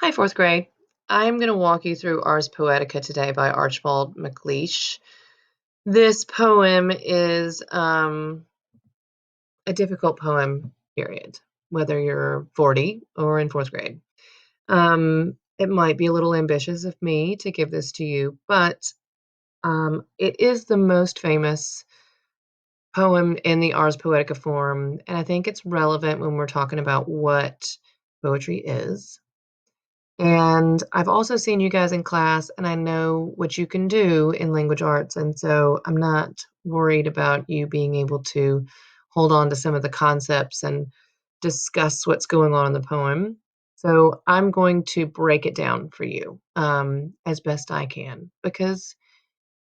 Hi, fourth grade. I'm going to walk you through Ars Poetica today by Archibald MacLeish. This poem is a difficult poem, period, whether you're 40 or in fourth grade. It might be a little ambitious of me to give this to you, but it is the most famous poem in the Ars Poetica form, and I think it's relevant when we're talking about what poetry is. And I've also seen you guys in class, and I know what you can do in language arts. And so I'm not worried about you being able to hold on to some of the concepts and discuss what's going on in the poem. So I'm going to break it down for you as best I can, because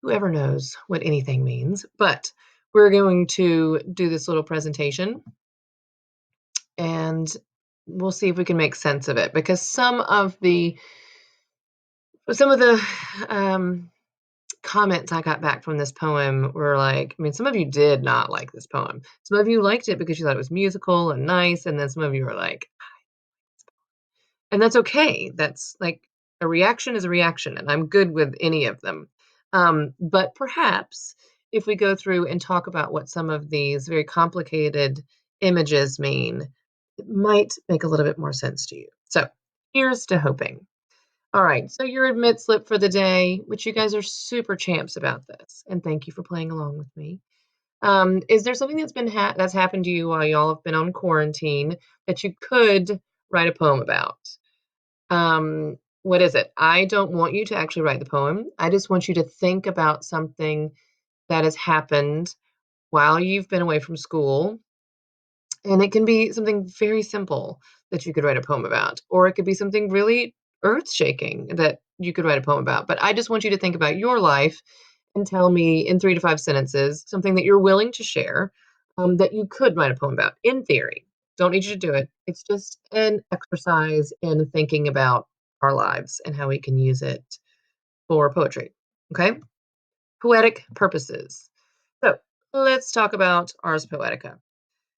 whoever knows what anything means. But we're going to do this little presentation and we'll see if we can make sense of it, because some of the um, comments I got back from this poem were like, I mean, some of you did not like this poem. Some of you liked it because you thought it was musical and nice, and then some of you were like, and that's okay. That's like a reaction is a reaction, and I'm good with any of them. But perhaps if we go through and talk about what some of these very complicated images mean, it might make a little bit more sense to you. So here's to hoping. All right, so your admit slip for the day, which you guys are super champs about this, and thank you for playing along with me. Is there something that's happened to you while y'all have been on quarantine that you could write a poem about? What is it? I don't want you to actually write the poem. I just want you to think about something that has happened while you've been away from school, and it can be something very simple that you could write a poem about, or it could be something really earth-shaking that you could write a poem about. But I just want you to think about your life and tell me in 3 to 5 sentences something that you're willing to share, that you could write a poem about in theory. Don't need you to do it. It's just an exercise in thinking about our lives and how we can use it for poetry. Okay? Poetic purposes. So let's talk about Ars Poetica.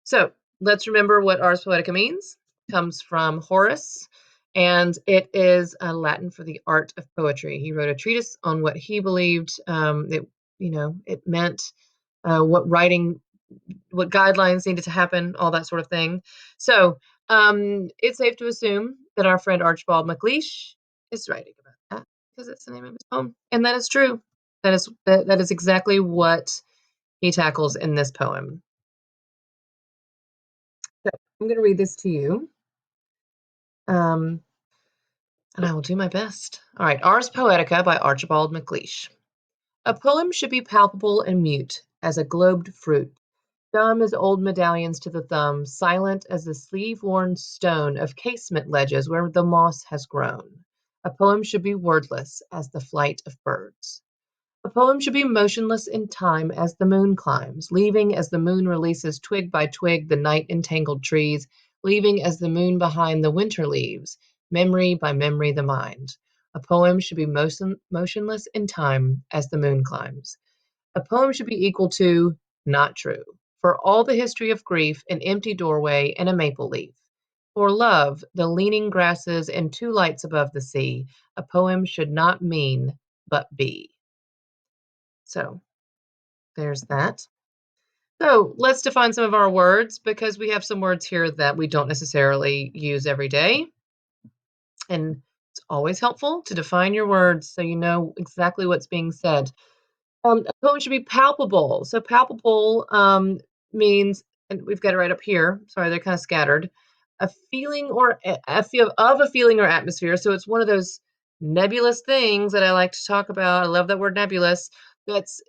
So let's remember what Ars Poetica means. It comes from Horace, and it is Latin for the art of poetry. He wrote a treatise on what he believed it meant, what writing, what guidelines needed to happen, all that sort of thing. So it's safe to assume that our friend Archibald MacLeish is writing about that because it's the name of his poem, and that is true. That is exactly what he tackles in this poem. So I'm going to read this to you, um, and I will do my best. All right, Ars Poetica by Archibald MacLeish. A poem should be palpable and mute as a globed fruit, dumb as old medallions to the thumb, silent as the sleeve-worn stone of casement ledges where the moss has grown. A poem should be wordless as the flight of birds. A poem should be motionless in time as the moon climbs, leaving as the moon releases twig by twig the night entangled trees, leaving as the moon behind the winter leaves, memory by memory the mind. A poem should be motionless in time as the moon climbs. A poem should be equal to not true. For all the history of grief, an empty doorway and a maple leaf. For love, the leaning grasses and two lights above the sea, a poem should not mean but be. So there's that. So let's define some of our words, because we have some words here that we don't necessarily use every day. And it's always helpful to define your words so you know exactly what's being said. A poem should be palpable. So palpable means, and we've got it right up here. Sorry, they're kind of scattered. A feeling or a feel of a feeling or atmosphere. So it's one of those nebulous things that I like to talk about. I love that word nebulous. That's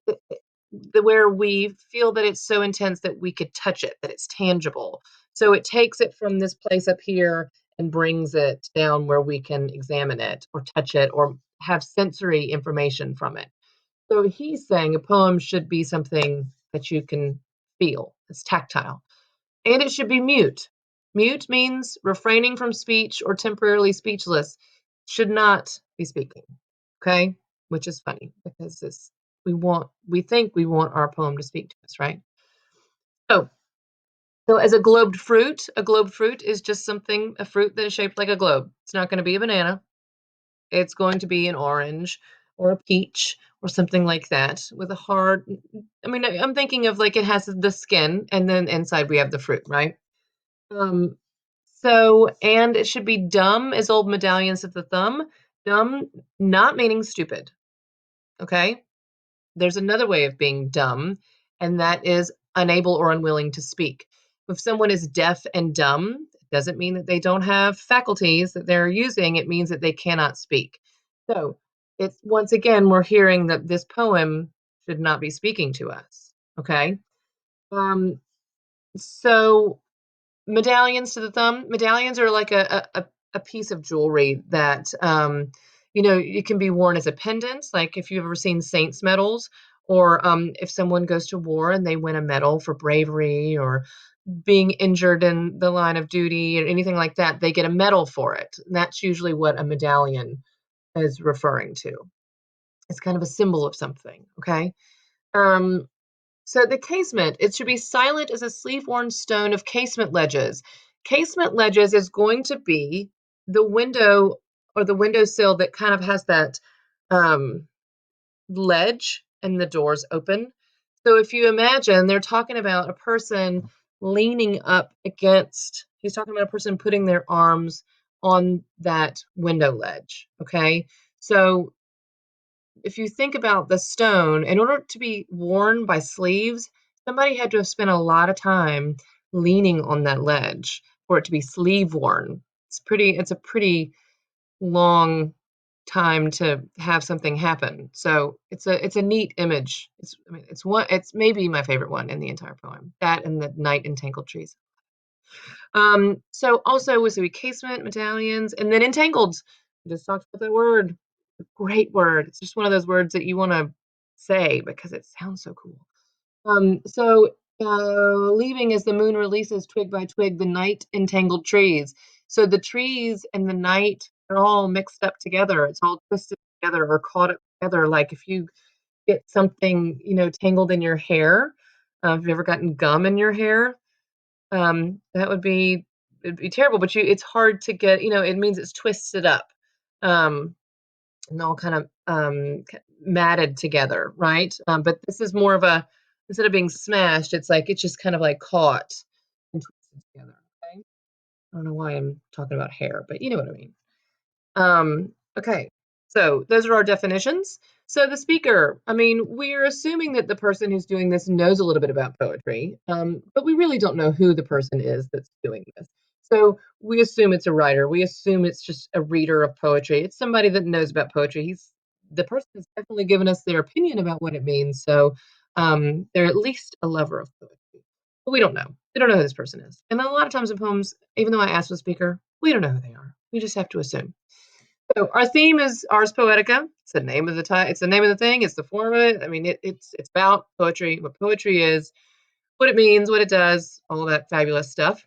where we feel that it's so intense that we could touch it, that it's tangible. So it takes it from this place up here and brings it down where we can examine it or touch it or have sensory information from it. So he's saying a poem should be something that you can feel. It's tactile. And it should be mute. Mute means refraining from speech or temporarily speechless. Should not be speaking. Okay? Which is funny because we think we want our poem to speak to us, right? So So as a globed fruit is just something, a fruit that is shaped like a globe. It's not going to be a banana. It's going to be an orange or a peach or something like that with a hard, I mean, I'm thinking of like it has the skin and then inside we have the fruit, right? Um, and it should be dumb as old medallions of the thumb. Dumb, not meaning stupid. Okay. There's another way of being dumb, and that is unable or unwilling to speak. If someone is deaf and dumb, it doesn't mean that they don't have faculties that they're using. It means that they cannot speak. So it's once again, we're hearing that this poem should not be speaking to us. Okay. Um, so medallions to the thumb. Medallions are like a piece of jewelry that it can be worn as a pendant, like if you've ever seen saints medals, or if someone goes to war and they win a medal for bravery or being injured in the line of duty or anything like that, they get a medal for it. And that's usually what a medallion is referring to. It's kind of a symbol of something, okay? Um, so the casement, it should be silent as a sleeve-worn stone of casement ledges. Casement ledges is going to be the window or the windowsill that kind of has that um, ledge and the doors open. So if you imagine, they're talking about a person leaning up against, he's talking about a person putting their arms on that window ledge. Okay. So if you think about the stone, in order to be worn by sleeves, somebody had to have spent a lot of time leaning on that ledge for it to be sleeve worn. It's a pretty long time to have something happen. So it's a neat image. It's maybe my favorite one in the entire poem. That and the night entangled trees. So also was the casement, medallions, and then entangled. We just talked about that word. Great word. It's just one of those words that you want to say because it sounds so cool. Leaving as the moon releases twig by twig the night entangled trees. So the trees and the night are all mixed up together. It's all twisted together or caught up together. Like if you get something, tangled in your hair. Have you ever gotten gum in your hair? That it'd be terrible, but it's hard to get, it means it's twisted up. Um, and all kind of matted together, right? But this is more of instead of being smashed, it's like it's just kind of like caught and twisted together. Okay, I don't know why I'm talking about hair, but you know what I mean. Okay, so those are our definitions. So the speaker, I mean, we're assuming that the person who's doing this knows a little bit about poetry, but we really don't know who the person is that's doing this. So we assume it's a writer. We assume it's just a reader of poetry. It's somebody that knows about poetry. The person has definitely given us their opinion about what it means. So they're at least a lover of poetry. But we don't know. We don't know who this person is. And a lot of times in poems, even though I ask the speaker, we don't know who they are. We just have to assume. So our theme is Ars Poetica. It's the name of the It's the name of the thing. It's the form of it. I mean, it's about poetry, what poetry is, what it means, what it does, all that fabulous stuff.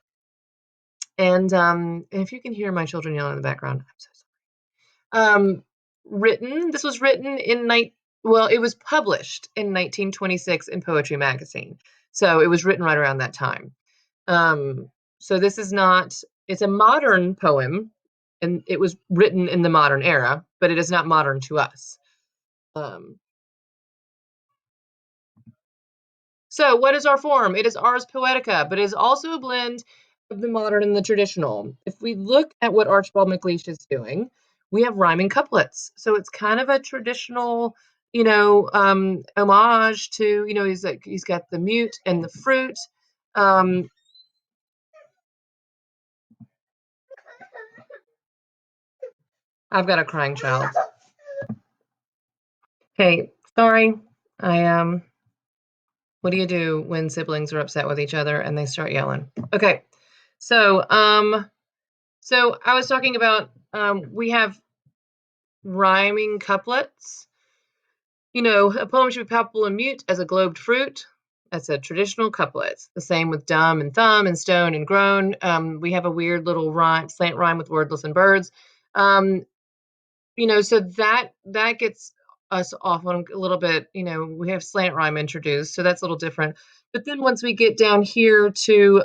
And if you can hear my children yelling in the background, I'm so sorry. This was written it was published in 1926 in Poetry Magazine. So it was written right around that time. So this is not, it's a modern poem and it was written in the modern era, but it is not modern to us. Um, so what is our form? It is Ars Poetica, but it is also a blend of the modern and the traditional. If we look at what Archibald MacLeish is doing, we have rhyming couplets. So it's kind of a traditional, homage to, he's got the mute and the fruit. Um, I've got a crying child. Hey, sorry. I what do you do when siblings are upset with each other and they start yelling? Okay. So I was talking about we have rhyming couplets. A poem should be palpable and mute as a globed fruit. That's a traditional couplet. The same with dumb and thumb and stone and groan. We have a weird little slant rhyme with wordless and birds. So that gets us off on a little bit, we have slant rhyme introduced, so that's a little different. But then once we get down here to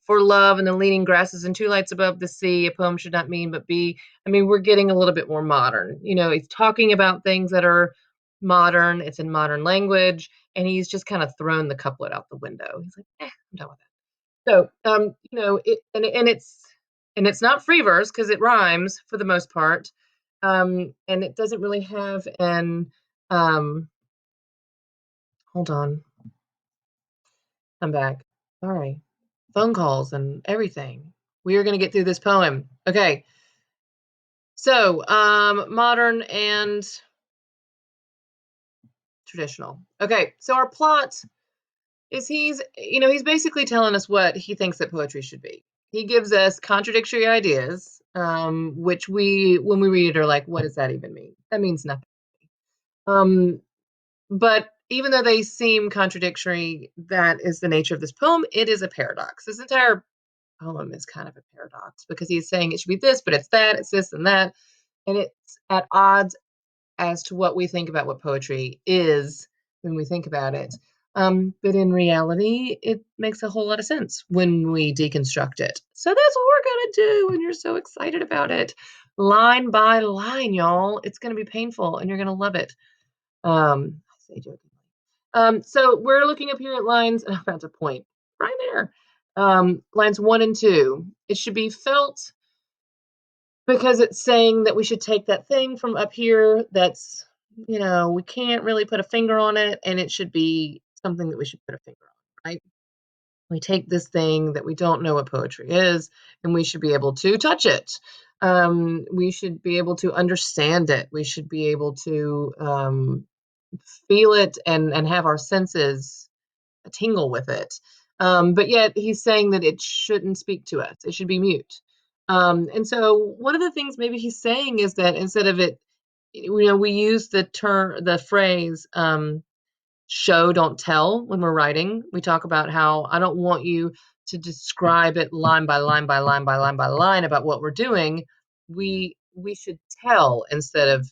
for love and the leaning grasses and two lights above the sea, a poem should not mean but be. I mean, we're getting a little bit more modern. It's talking about things that are modern, it's in modern language, and he's just kind of thrown the couplet out the window. He's like, I'm done with that. So, it's not free verse because it rhymes for the most part, and it doesn't really have an hold on, I'm back. Sorry, phone calls and everything. We are going to get through this poem. Okay, so modern and traditional. Okay, so our plot is he's basically telling us what he thinks that poetry should be. He gives us contradictory ideas, which when we read it, are like, what does that even mean? That means nothing. But even though they seem contradictory, that is the nature of this poem. It is a paradox. This entire poem is kind of a paradox because he's saying it should be this, but it's that, it's this and that. And it's at odds as to what we think about what poetry is when we think about it. But in reality, it makes a whole lot of sense when we deconstruct it. So that's what we're going to do, and you're so excited about it. Line by line, y'all. It's going to be painful, and you're going to love it. I say jokingly. So we're looking up here at lines, and I found a point right there. Lines 1 and 2. It should be felt because it's saying that we should take that thing from up here that's, we can't really put a finger on it, and it should be something that we should put a finger on, right? We take this thing that we don't know what poetry is, and we should be able to touch it. We should be able to understand it. We should be able to feel it and have our senses tingle with it. But yet he's saying that it shouldn't speak to us. It should be mute. And so one of the things maybe he's saying is that instead of it, we use the phrase, show, don't tell when we're writing. We talk about how I don't want you to describe it line by line by line by line by line about what we're doing. We should tell instead of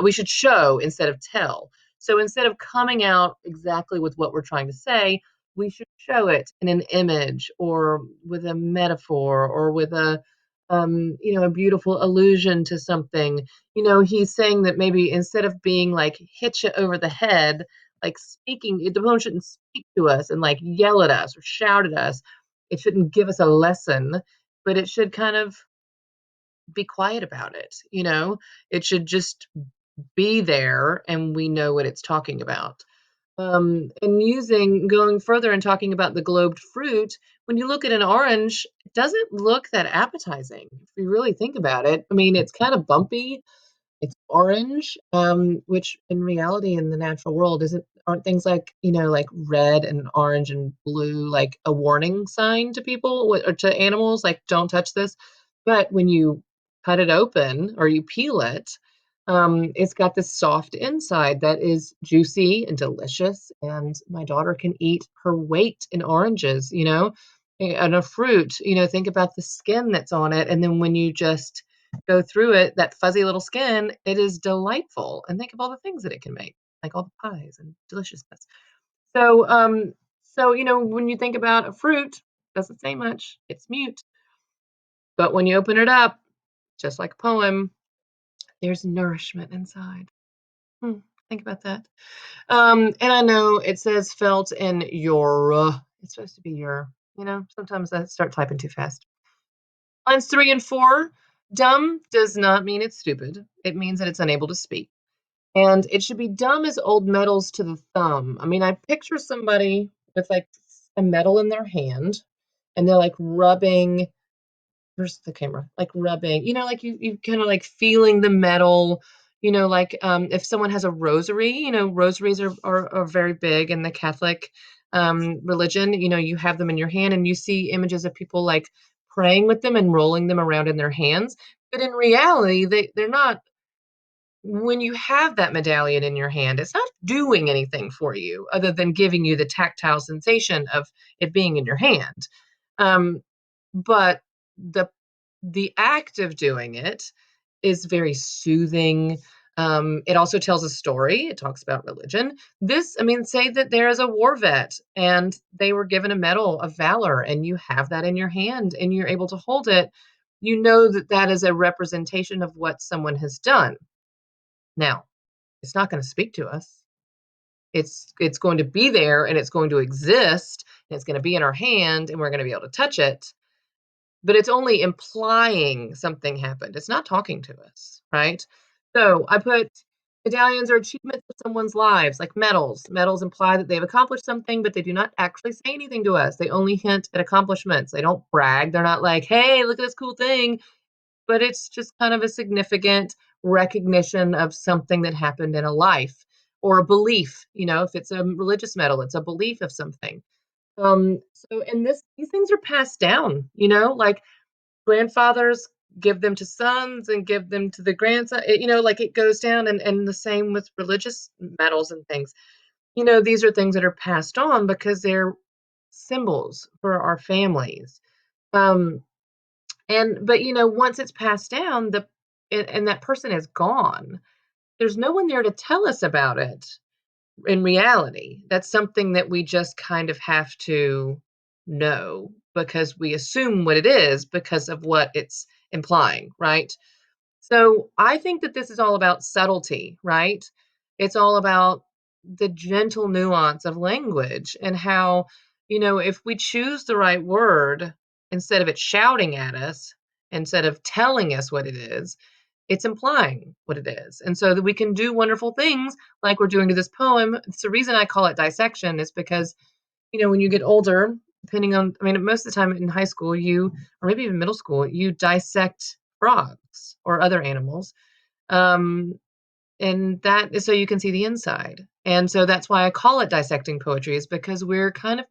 we should show instead of tell. So instead of coming out exactly with what we're trying to say, we should show it in an image or with a metaphor or with a beautiful allusion to something. He's saying that maybe instead of being like hit you over the head, like speaking, the poem shouldn't speak to us and like yell at us or shout at us. It shouldn't give us a lesson, but it should kind of be quiet about it. It should just be there and we know what it's talking about. And going further and talking about the globed fruit, when you look at an orange, it doesn't look that appetizing. If you really think about it, I mean, it's kind of bumpy. It's orange, which in reality in the natural world aren't things like, like red and orange and blue, like a warning sign to people or to animals, like don't touch this. But when you cut it open or you peel it, it's got this soft inside that is juicy and delicious. And my daughter can eat her weight in oranges, and a fruit, think about the skin that's on it. And then when you just go through it, that fuzzy little skin, it is delightful. And think of all the things that it can make, like all the pies and deliciousness. So when you think about a fruit, doesn't say much, it's mute. But when you open it up, just like a poem, there's nourishment inside. Think about that. And I know it says felt in your, it's supposed to be your, sometimes I start typing too fast. Lines 3 and 4, dumb does not mean it's stupid. It means that it's unable to speak. And it should be dumb as old metals to the thumb. I mean, I picture somebody with like a metal in their hand and they're like rubbing, where's the camera? Like rubbing, like you kind of like feeling the metal, like if someone has a rosary, rosaries are very big in the Catholic religion. You have them in your hand and you see images of people like praying with them and rolling them around in their hands. But in reality, they're not. When you have that medallion in your hand, it's not doing anything for you other than giving you the tactile sensation of it being in your hand. But the act of doing it is very soothing. It also tells a story. It talks about religion. I mean, say that there is a war vet and they were given a medal of valor, and you have that in your hand and you're able to hold it. You know that that is a representation of what someone has done. Now, it's not going to speak to us. It's going to be there and it's going to exist and it's going to be in our hand and we're going to be able to touch it, but it's only implying something happened. It's not talking to us, right? So I put medallions are achievements of someone's lives, like medals. Medals imply that they've accomplished something, but they do not actually say anything to us. They only hint at accomplishments. They don't brag. They're not like, hey, look at this cool thing. But it's just kind of a significant recognition of something that happened in a life or a belief. If it's a religious medal, it's a belief of something. And these things are passed down, like grandfathers give them to sons and give them to the grandson. Like it goes down, and the same with religious medals and things. These are things that are passed on because they're symbols for our families. Um, but once it's passed down, and that person is gone, there's no one there to tell us about it in reality. That's something that we just kind of have to know because we assume what it is because of what it's implying, right? So I think that this is all about subtlety, right? It's all about the gentle nuance of language and how, if we choose the right word instead of it shouting at us, instead of telling us what it is, it's implying what it is. And so that we can do wonderful things like we're doing to this poem. It's the reason I call it dissection is because, when you get older, depending on, I mean, most of the time in high school, or maybe even middle school, you dissect frogs or other animals. Um, and that is so you can see the inside. And so that's why I call it dissecting poetry, is because we're kind of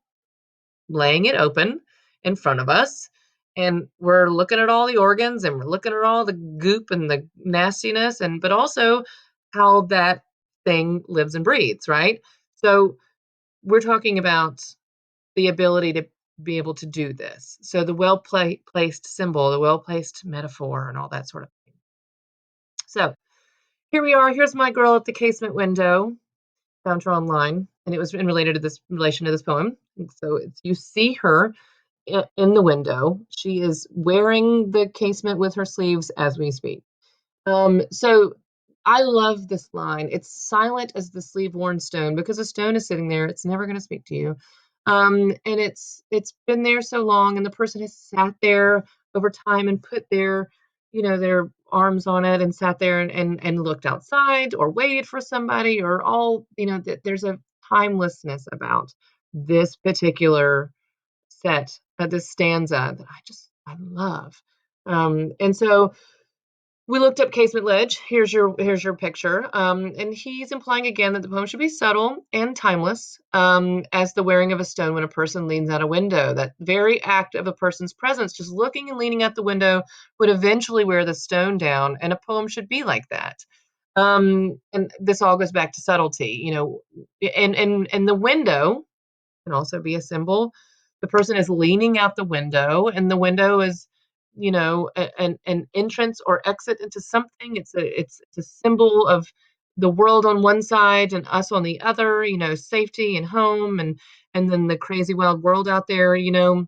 laying it open in front of us, and we're looking at all the organs and we're looking at all the goop and the nastiness, but also how that thing lives and breathes, right? So we're talking about the ability to be able to do this. So the placed symbol, the well placed metaphor, and all that sort of thing. So here we are. Here's my girl at the casement window. Found her online, and it was in relation to this poem. And so you see her in the window. She is wearing the casement with her sleeves as we speak. So I love this line. It's silent as the sleeve-worn stone, because a stone is sitting there. It's never going to speak to you. And it's been there so long, and the person has sat there over time and put their arms on it and sat there and looked outside or waited for somebody, or there's a timelessness about this particular this stanza that I love. And so we looked up casement ledge. Here's your picture. And he's implying again that the poem should be subtle and timeless, as the wearing of a stone when a person leans out a window. That very act of a person's presence, just looking and leaning out the window, would eventually wear the stone down, and a poem should be like that. And this all goes back to subtlety, and the window can also be a symbol. The person is leaning out the window, and the window is, an entrance or exit into something. It's a symbol of the world on one side and us on the other. Safety and home, and then the crazy wild world out there. And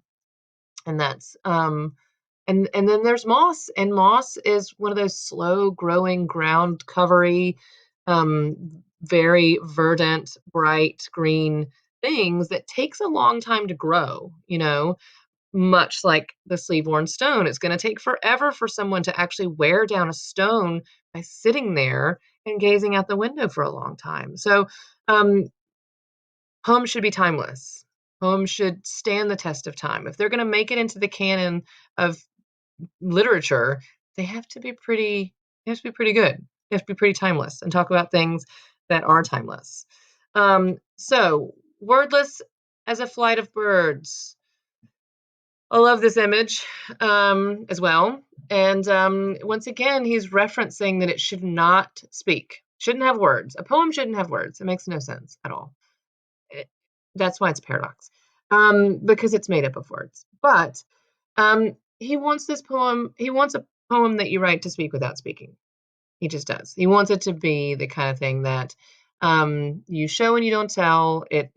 that's and then there's moss, and moss is one of those slow growing ground covery, very verdant, bright green things that takes a long time to grow, much like the sleeve-worn stone. It's going to take forever for someone to actually wear down a stone by sitting there and gazing out the window for a long time. So, poems should be timeless. Poems should stand the test of time. If they're going to make it into the canon of literature, they have to be pretty good. They have to be pretty timeless and talk about things that are timeless. So wordless as a flight of birds. I love this image, as well. And once again, he's referencing that it should not speak, shouldn't have words. A poem shouldn't have words. It makes no sense at all. It- that's why it's a paradox, because it's made up of words. But he wants a poem that you write to speak without speaking. He just does. He wants it to be the kind of thing that you show and you don't tell. It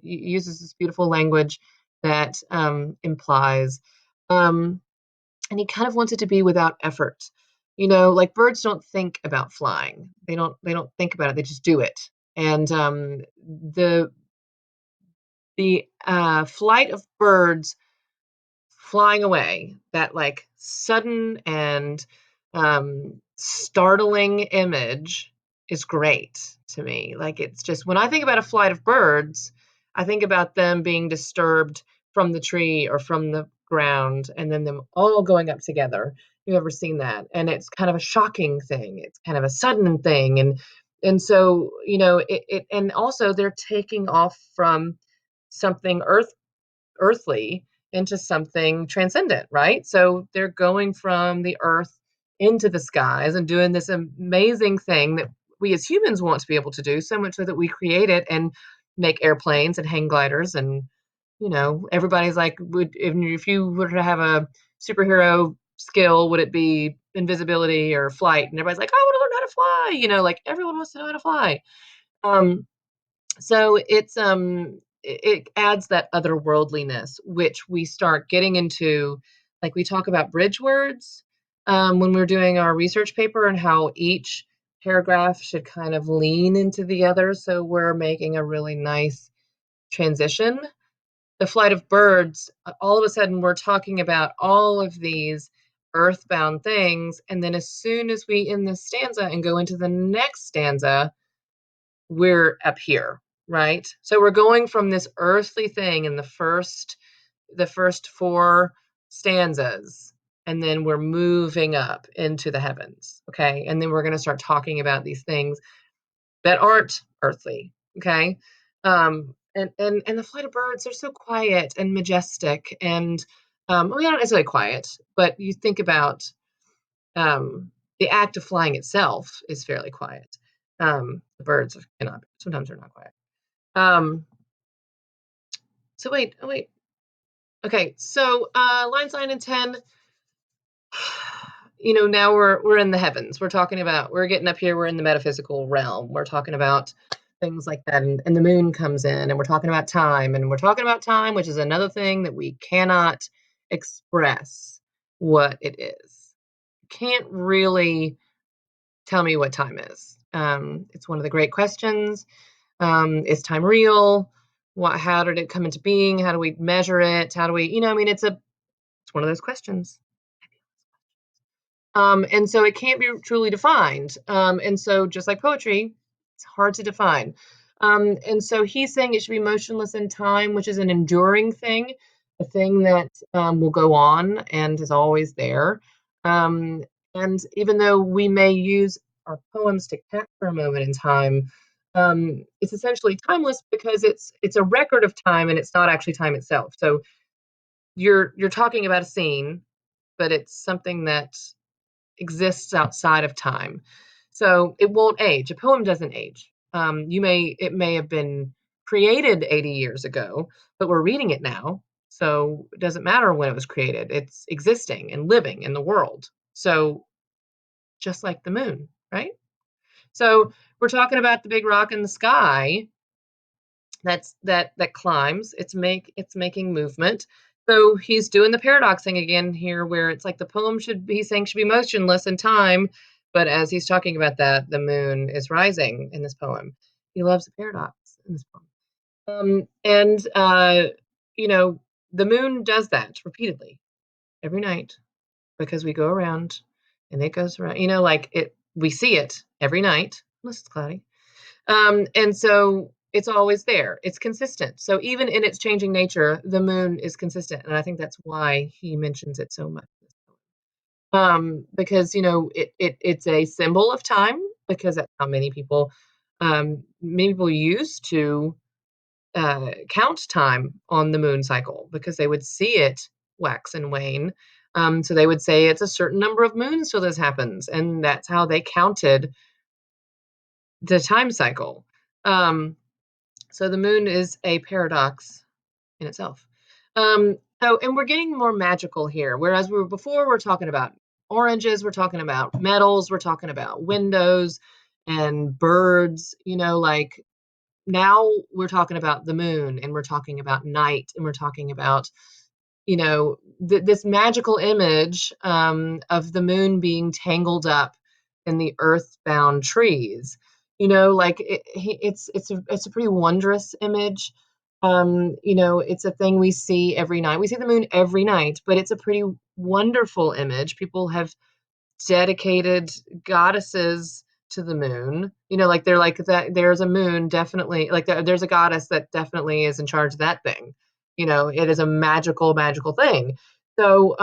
uses this beautiful language that implies, um, and he kind of wants it to be without effort. Like birds don't think about flying. They don't think about it. They just do it. And the flight of birds flying away, that like sudden and startling image is great to me. Like it's just when I think about a flight of birds, I think about them being disturbed from the tree or from the ground and then them all going up together. You've ever seen that? And it's kind of a shocking thing. It's kind of a sudden thing. And so, and also they're taking off from something earthly into something transcendent, right? So they're going from the earth into the skies and doing this amazing thing that we as humans want to be able to do, so much so that we create it and make airplanes and hang gliders. And, everybody's like, if you were to have a superhero skill, would it be invisibility or flight? And everybody's like, I want to learn how to fly. Like everyone wants to know how to fly. Um, so it adds that otherworldliness, which we start getting into, like we talk about bridge words when we're doing our research paper and how each paragraph should kind of lean into the other. So we're making a really nice transition. The flight of birds, all of a sudden we're talking about all of these earthbound things. And then as soon as we end this stanza and go into the next stanza, we're up here, right? So we're going from this earthly thing in the first four stanzas, and then we're moving up into the heavens, okay? And then we're going to start talking about these things that aren't earthly, okay? And the flight of birds, they're so quiet and majestic, and well, not necessarily quiet, but you think about the act of flying itself is fairly quiet. The birds cannot. Sometimes they're not quiet. Um, so wait, oh wait. Okay, so lines 9 and 10. Now we're in the heavens. We're getting up here. We're in the metaphysical realm. We're talking about things like that, and the moon comes in, and we're talking about time, which is another thing that we cannot express what it is. Can't really tell me what time is. It's one of the great questions. Is time real? How did it come into being? How do we measure it? How do we, it's one of those questions. And so it can't be truly defined. And so just like poetry, it's hard to define. And so he's saying it should be motionless in time, which is an enduring thing, a thing that will go on and is always there. Um, and even though we may use our poems to capture a moment in time, it's essentially timeless because it's a record of time and it's not actually time itself. So you're talking about a scene, but it's something that exists outside of time. So it won't age. A poem doesn't age. It may have been created 80 years ago, but we're reading it now. So it doesn't matter when it was created. It's existing and living in the world. So just like the moon, right? So we're talking about the big rock in the sky that climbs. It's making movement. So he's doing the paradoxing again here, where it's like the poem he's saying should be motionless in time, but as he's talking about that, the moon is rising in this poem. He loves a paradox in this poem. And the moon does that repeatedly every night because we go around and it goes around, like we see it every night, unless it's cloudy. And so it's always there. It's consistent. So even in its changing nature, the moon is consistent. And I think that's why he mentions it so much. Because it's a symbol of time, because that's how many people used to count time on the moon cycle, because they would see it wax and wane. So they would say it's a certain number of moons till this happens, and that's how they counted the time cycle. So the moon is a paradox in itself. And we're getting more magical here, whereas before we're talking about oranges, we're talking about metals, we're talking about windows and birds, like now we're talking about the moon and we're talking about night and we're talking about this magical image of the moon being tangled up in the earthbound trees. Like it's a pretty wondrous image. It's a thing we see every night. We see the moon every night, but it's a pretty wonderful image. People have dedicated goddesses to the moon. Like they're like that. There's a moon, definitely. Like there's a goddess that definitely is in charge of that thing. It is a magical, magical thing. So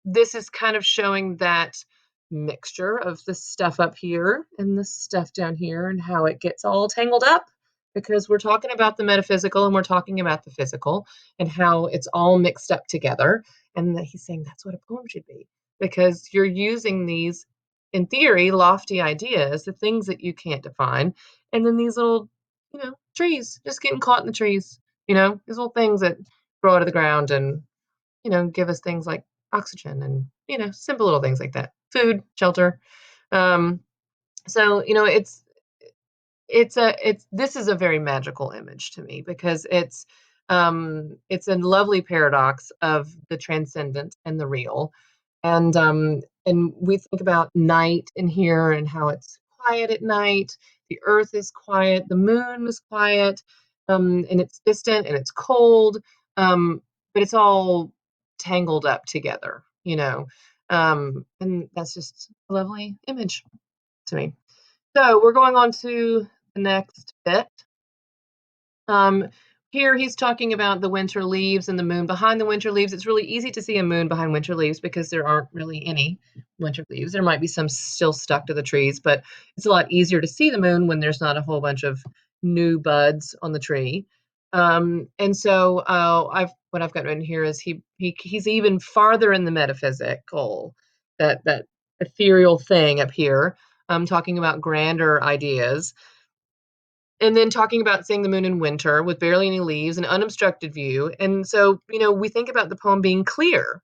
this is kind of showing that mixture of the stuff up here and the stuff down here and how it gets all tangled up, because we're talking about the metaphysical and we're talking about the physical and how it's all mixed up together. And that he's saying that's what a poem should be, because you're using these, in theory, lofty ideas, the things that you can't define, and then these little, trees just getting caught in the trees, these little things that grow out of the ground and give us things like oxygen and, simple little things like that. Food, shelter. Um, so, it's this is a very magical image to me, because it's a lovely paradox of the transcendent and the real. And we think about night in here and how it's quiet at night. The earth is quiet, the moon is quiet, and it's distant and it's cold. But it's all tangled up together, and that's just a lovely image to me. So we're going on to the next bit. Um, Here he's talking about the winter leaves and the moon behind the winter leaves. It's really easy to see a moon behind winter leaves because there aren't really any winter leaves. There might be some still stuck to the trees, but it's a lot easier to see the moon when there's not a whole bunch of new buds on the tree. And so what I've got written here is he's even farther in the metaphysical, that ethereal thing up here, talking about grander ideas. And then talking about seeing the moon in winter with barely any leaves, an unobstructed view. And so, we think about the poem being clear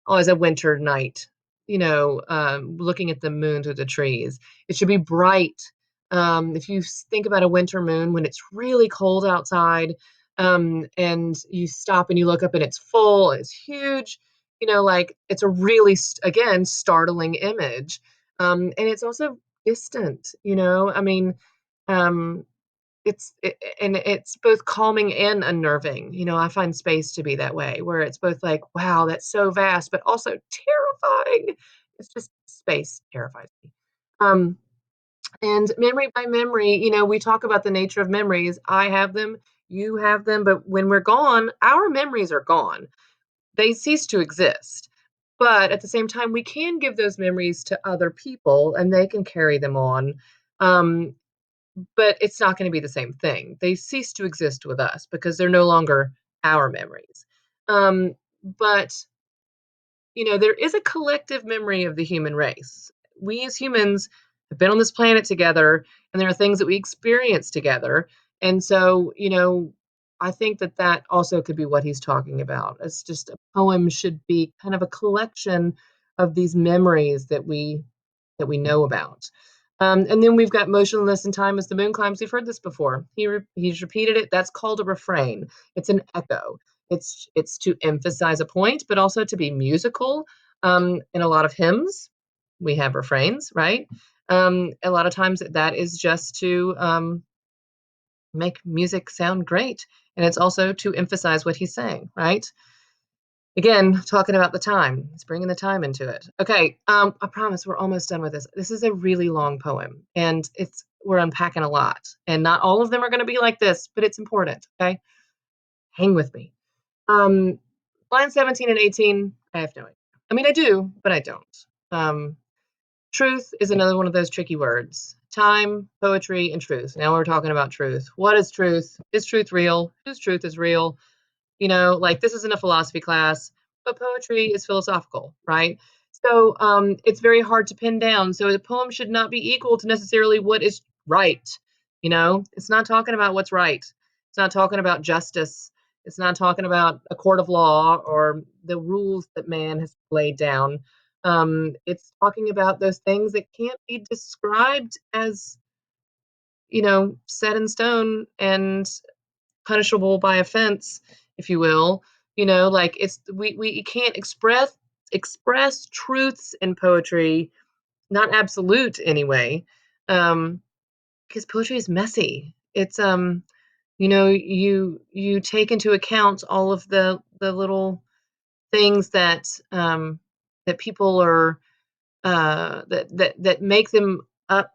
as a winter night, looking at the moon through the trees. It should be bright. If you think about a winter moon when it's really cold outside, and you stop and you look up and it's full, it's huge, like it's a really, again, startling image. And it's also distant, I mean, um, and it's both calming and unnerving. I find space to be that way, where it's both like, wow, that's so vast, but also terrifying. It's just space terrifies me. Um, and memory by memory, we talk about the nature of memories. I have them, you have them, but when we're gone, our memories are gone. They cease to exist. But at the same time, we can give those memories to other people and they can carry them on. Um, but it's not gonna be the same thing. They cease to exist with us because they're no longer our memories. But, there is a collective memory of the human race. We as humans have been on this planet together, and there are things that we experience together. And so, I think that that also could be what he's talking about. It's just a poem should be kind of a collection of these memories that we know about. And then we've got motionless in time as the moon climbs. We've heard this before. He's repeated it. That's called a refrain. It's an echo. It's to emphasize a point, but also to be musical. In a lot of hymns, we have refrains, right? A lot of times that is just to make music sound great, and it's also to emphasize what he's saying, right? Again, talking about the time. It's bringing the time into it. Okay, I promise we're almost done with this. This is a really long poem, and we're unpacking a lot, and not all of them are going to be like this, but it's important. Okay, hang with me. Um, Line 17 and 18. I have no idea. I mean, I do, but I don't. Um, Truth is another one of those tricky words. Time, poetry, and truth. Now we're talking about truth. What is truth? Is truth real? Whose truth is real? Like this isn't a philosophy class, but poetry is philosophical, right? So it's very hard to pin down. So the poem should not be equal to necessarily what is right. It's not talking about what's right. It's not talking about justice. It's not talking about a court of law or the rules that man has laid down. It's talking about those things that can't be described as, set in stone and punishable by offense, if you will. Like we can't express truths in poetry, not absolute anyway, um, because poetry is messy. It's you take into account all of the little things that people are that make them up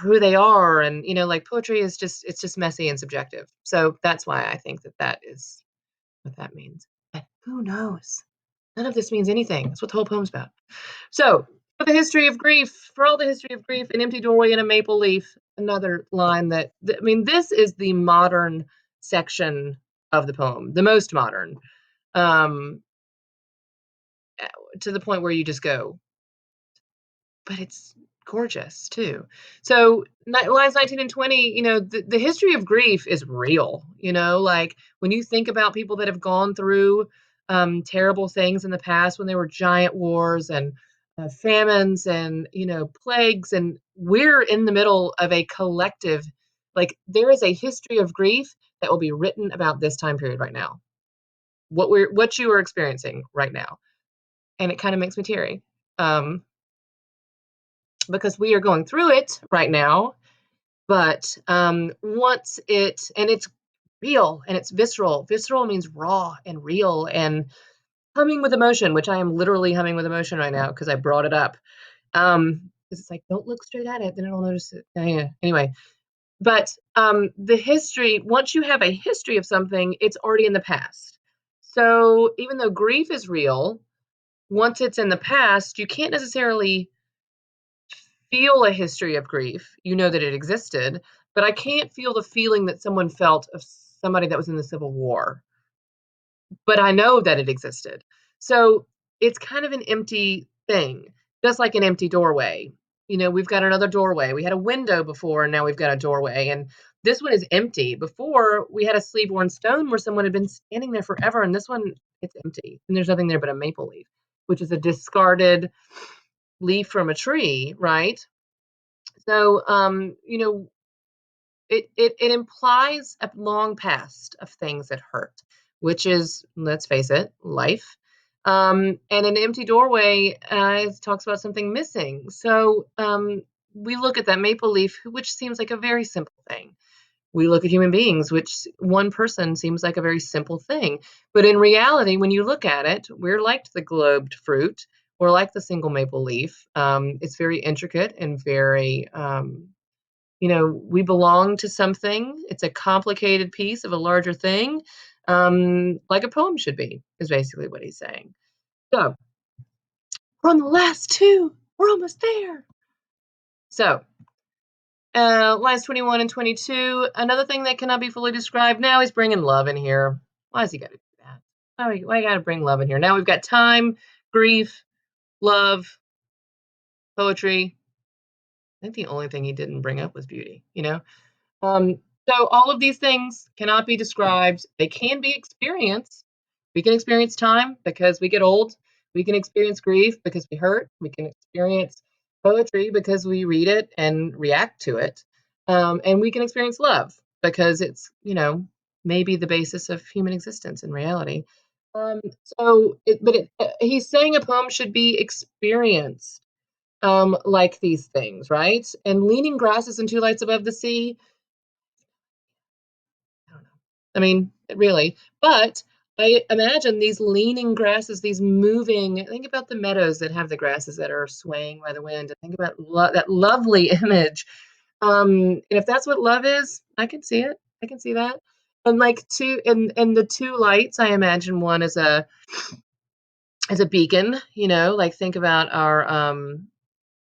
who they are, and like poetry is just messy and subjective. So that's why I think that is what that means. But who knows? None of this means anything. That's what the whole poem's about. So, for all the history of grief, an empty doorway and a maple leaf. Another line I mean, this is the modern section of the poem, the most modern, um, to the point where you just go, but it's gorgeous too. So lines 19 and 20, the history of grief is real. Like when you think about people that have gone through terrible things in the past, when there were giant wars and famines and plagues, and we're in the middle of a collective, like there is a history of grief that will be written about this time period right now, what you are experiencing right now. And it kind of makes me teary. um because we are going through it right now. But once it's real and it's visceral. Visceral means raw and real and humming with emotion, which I am literally humming with emotion right now because I brought it up. 'Cause it's like, don't look straight at it, then it'll notice it. Yeah. Anyway, but the history, once you have a history of something, it's already in the past. So even though grief is real, once it's in the past, you can't necessarily feel a history of grief. You know that it existed, but I can't feel the feeling that someone felt of somebody that was in the Civil War, but I know that it existed. So it's kind of an empty thing, just like an empty doorway. We've got another doorway. We had a window before, and now we've got a doorway. And this one is empty. Before, we had a sleeve-worn stone where someone had been standing there forever, and this one, it's empty. And there's nothing there but a maple leaf, which is a discarded leaf from a tree, right? So, it implies a long past of things that hurt, which is, let's face it, life. And an empty doorway talks about something missing. So we look at that maple leaf, which seems like a very simple thing. We look at human beings, which one person seems like a very simple thing. But in reality, when you look at it, we're like the globed fruit. We're like the single maple leaf. It's very intricate and very we belong to something. It's a complicated piece of a larger thing, like a poem should be, is basically what he's saying. So we're on the last two. We're almost there. So lines 21 and 22. Another thing that cannot be fully described. Now he's bringing love in here. Why has he got to do that? Why got to bring love in here? Now we've got time, grief, love, poetry. I think the only thing he didn't bring up was beauty. Um, so all of these things cannot be described. They can be experienced. We can experience time because we get old. We can experience grief because we hurt. We can experience poetry because we read it and react to it. And we can experience love because it's, maybe the basis of human existence in reality. He's saying a poem should be experienced, like these things, right? And leaning grasses and two lights above the sea. I don't know. I mean, really. But I imagine these leaning grasses, these moving. Think about the meadows that have the grasses that are swaying by the wind. And think about that lovely image. And if that's what love is, I can see it. I can see that. And like and the two lights, I imagine one as a beacon. Like think about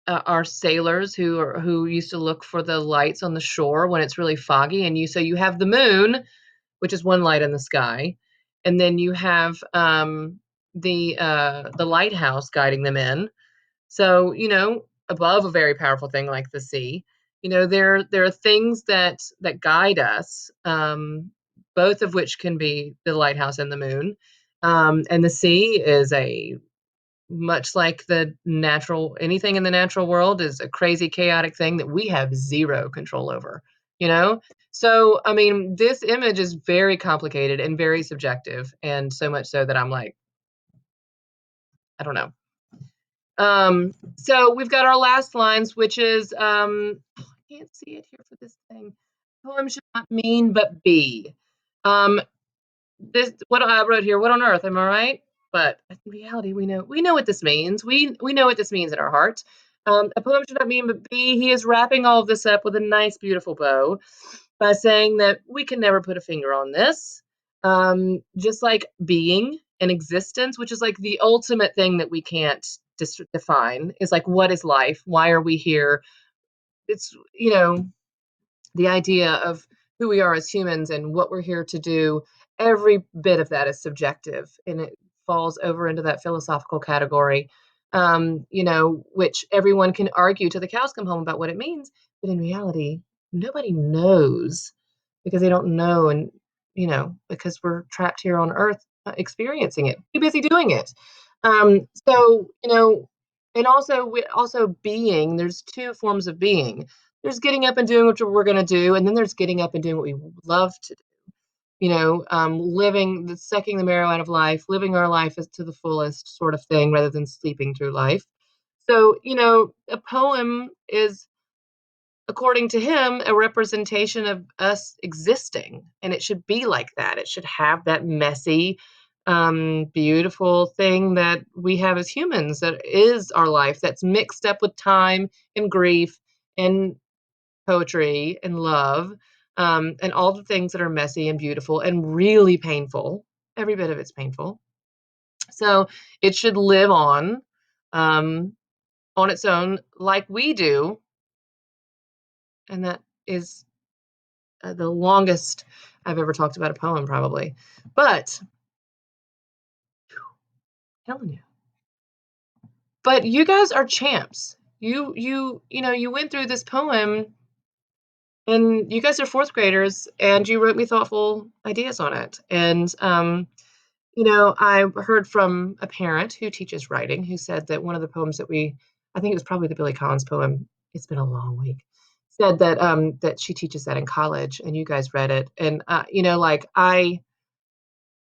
our sailors who used to look for the lights on the shore when it's really foggy, and you have the moon, which is one light in the sky, and then you have the lighthouse guiding them in. So above a very powerful thing like the sea, there are things that guide us, both of which can be the lighthouse and the moon. And the sea is a much like anything in the natural world is a crazy, chaotic thing that we have zero control over, you know? So, I mean, this image is very complicated and very subjective, and so much so that I'm like, I don't know. So we've got our last lines, which is, I can't see it here for this thing. Poem should not mean but be. Um, this what I wrote here. What on earth? Am I right? But in reality, we know what this means. We know what this means in our hearts. A poem should not mean but be. He is wrapping all of this up with a nice, beautiful bow by saying that we can never put a finger on this. Just like being and existence, which is like the ultimate thing that we can't define, is like, what is life? Why are we here? It's, the idea of who we are as humans and what we're here to do. Every bit of that is subjective, and it falls over into that philosophical category, which everyone can argue till the cows come home about what it means. But in reality, nobody knows, because they don't know. And, because we're trapped here on earth, experiencing it, too busy doing it. So, and also being, there's two forms of being. There's getting up and doing what we're going to do, and then there's getting up and doing what we love to do. Sucking the marrow out of life, living our life as to the fullest sort of thing, rather than sleeping through life. So, a poem is, according to him, a representation of us existing, and it should be like that. It should have that messy, beautiful thing that we have as humans, that is our life, that's mixed up with time and grief and poetry and love, and all the things that are messy and beautiful and really painful. Every bit of it's painful. So it should live um, on its own, like we do. And that is the longest I've ever talked about a poem, probably. But telling you. But you guys are champs. You went through this poem, and you guys are fourth graders, and you wrote me thoughtful ideas on it. And I heard from a parent who teaches writing, who said that one of the poems I think it was probably the Billy Collins poem, It's Been a Long Week, said that she teaches that in college, and you guys read it. And like, I'm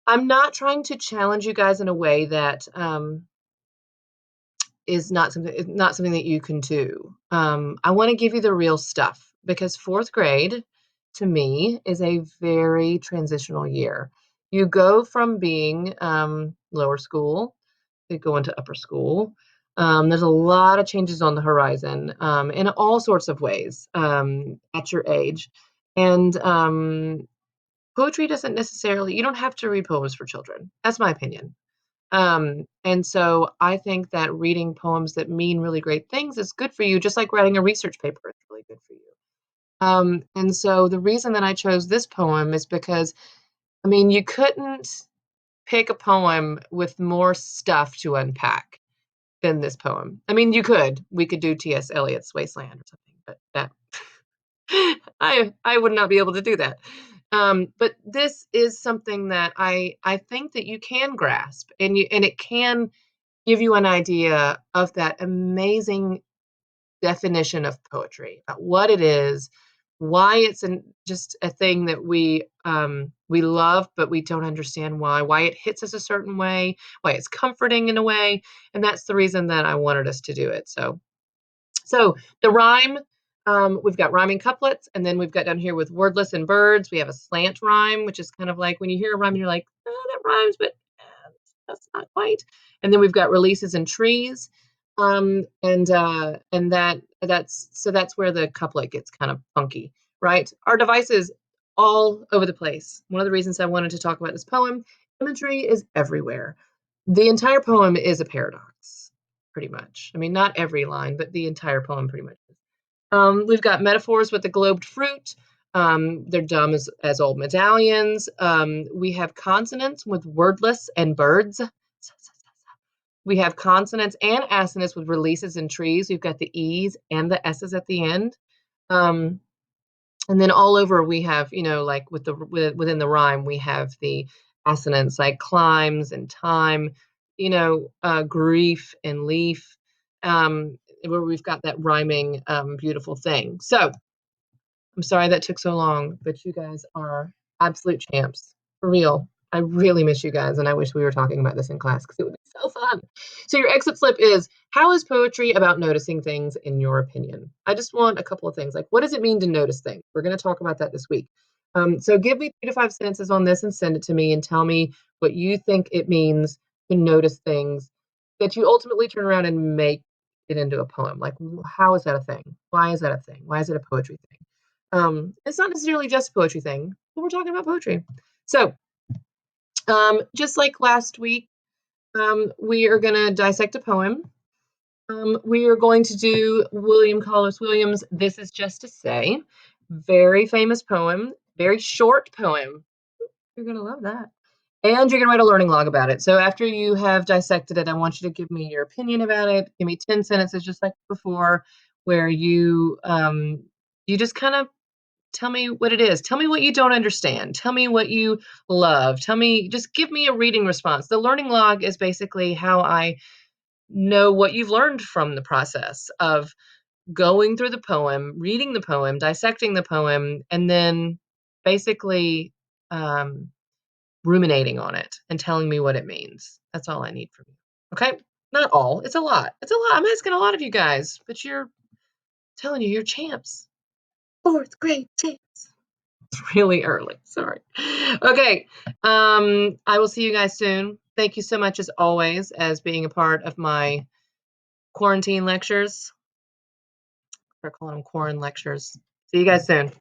not trying to challenge you guys in a way that is not something that you can do. I want to give you the real stuff, because fourth grade, to me, is a very transitional year. You go from being lower school to go into upper school. There's a lot of changes on the horizon, in all sorts of ways, at your age. And poetry doesn't necessarily, you don't have to read poems for children. That's my opinion. And so I think that reading poems that mean really great things is good for you, just like writing a research paper is really good for you. And so the reason that I chose this poem is because, I mean, you couldn't pick a poem with more stuff to unpack than this poem. I mean, we could do T.S. Eliot's Wasteland or something, but that I would not be able to do that. But this is something that I think that you can grasp, and it can give you an idea of that amazing definition of poetry, about what it is, why it's just a thing that we love, but we don't understand why it hits us a certain way, why it's comforting in a way, and that's the reason that I wanted us to do it. So the rhyme, we've got rhyming couplets, and then we've got down here with wordless and birds. We have a slant rhyme, which is kind of like when you hear a rhyme, you're like, oh, that rhymes, but that's not quite. And then we've got releases and trees, and that's where the couplet gets kind of funky, right? Our device is all over the place. One of the reasons I wanted to talk about this poem, imagery is everywhere. The entire poem is a paradox, pretty much. I mean, not every line, but the entire poem pretty much. We've got metaphors with the globed fruit. They're dumb as old medallions. We have consonants with wordless and birds. We have consonants and assonants with releases and trees. We've got the E's and the S's at the end. And then all over we have, like within the rhyme, we have the assonants like climbs and time. grief and leaf, where we've got that rhyming, beautiful thing. So I'm sorry that took so long, but you guys are absolute champs. For real. I really miss you guys, and I wish we were talking about this in class because it would be so fun. So your exit slip is, how is poetry about noticing things in your opinion? I just want a couple of things. Like, what does it mean to notice things? We're going to talk about that this week. So give me 3 to 5 sentences on this and send it to me and tell me what you think it means to notice things that you ultimately turn around and make it into a poem. Like, how is that a thing? Why is that a thing? Why is it a poetry thing? It's not necessarily just a poetry thing, but we're talking about poetry. So, just like last week, we are going to dissect a poem. We are going to do William Carlos Williams' This Is Just to Say. Very famous poem, very short poem. You're going to love that. And you're going to write a learning log about it. So after you have dissected it, I want you to give me your opinion about it. Give me 10 sentences, just like before, where you just kind of tell me what it is. Tell me what you don't understand. Tell me what you love. Just give me a reading response. The learning log is basically how I know what you've learned from the process of going through the poem, reading the poem, dissecting the poem, and then basically ruminating on it and telling me what it means. That's all I need from you. Okay? Not all. It's a lot. It's a lot. I'm asking a lot of you guys, but telling you, you're champs. 4th grade champs. It's really early. Sorry. Okay. I will see you guys soon. Thank you so much, as always, as being a part of my quarantine lectures. We're calling them quarantine lectures. See you guys soon.